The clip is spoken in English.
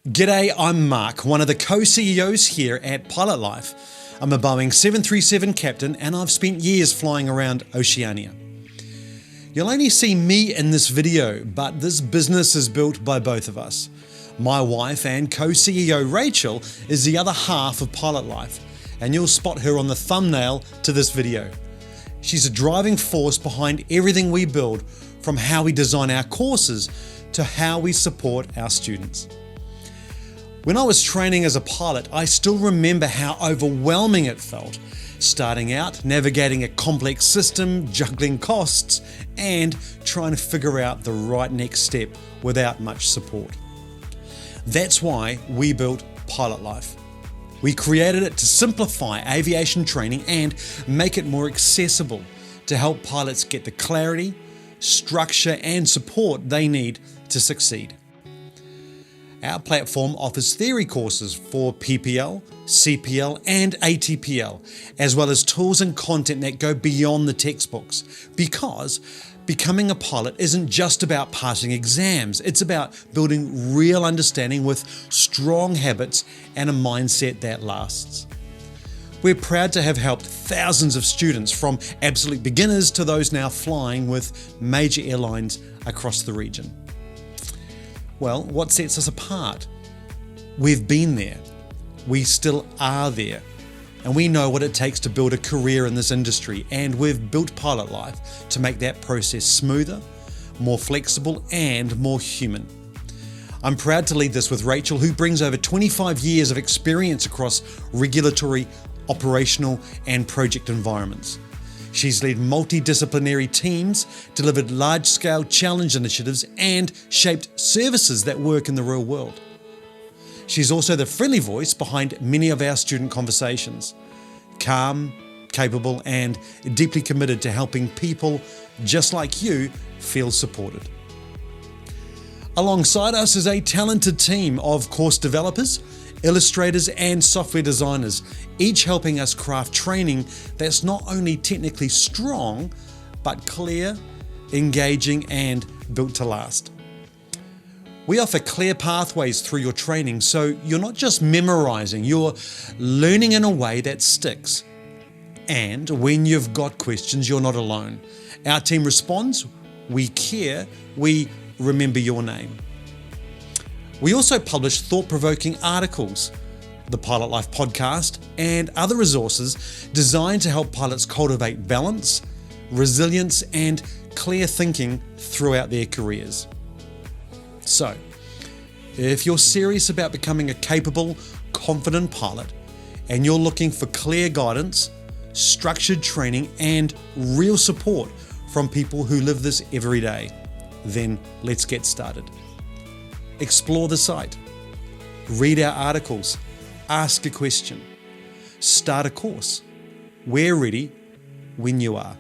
G'day, I'm Mark, one of the co-CEOs here at Pilot Life. I'm a Boeing 737 captain and I've spent years flying around Oceania. You'll only see me in this video, but this business is built by both of us. My wife and co-CEO Rachel is the other half of Pilot Life, and you'll spot her on the thumbnail to this video. She's a driving force behind everything we build, from how we design our courses to how we support our students. When I was training as a pilot, I still remember how overwhelming it felt, starting out, navigating a complex system, juggling costs, and trying to figure out the right next step without much support. That's why we built Pilot Life. We created it to simplify aviation training and make it more accessible to help pilots get the clarity, structure, and support they need to succeed. Our platform offers theory courses for PPL, CPL, and ATPL, as well as tools and content that go beyond the textbooks, because becoming a pilot isn't just about passing exams, it's about building real understanding with strong habits and a mindset that lasts. We're proud to have helped thousands of students, from absolute beginners to those now flying with major airlines across the region. Well, what sets us apart? We've been there, we still are there, and we know what it takes to build a career in this industry, and we've built Pilot Life to make that process smoother, more flexible, and more human. I'm proud to lead this with Rachel, who brings over 25 years of experience across regulatory, operational, and project environments. She's led multidisciplinary teams, delivered large-scale challenge initiatives, and shaped services that work in the real world. She's also the friendly voice behind many of our student conversations. Calm, capable, and deeply committed to helping people just like you feel supported. Alongside us is a talented team of course developers, illustrators, and software designers, each helping us craft training that's not only technically strong, but clear, engaging, and built to last. We offer clear pathways through your training, so you're not just memorizing, you're learning in a way that sticks. And when you've got questions, you're not alone. Our team responds, we care, we remember your name. We also publish thought-provoking articles, the Pilot Life podcast, and other resources designed to help pilots cultivate balance, resilience, and clear thinking throughout their careers. So, if you're serious about becoming a capable, confident pilot, and you're looking for clear guidance, structured training, and real support from people who live this every day, then let's get started. Explore the site, read our articles, ask a question, start a course. We're ready when you are.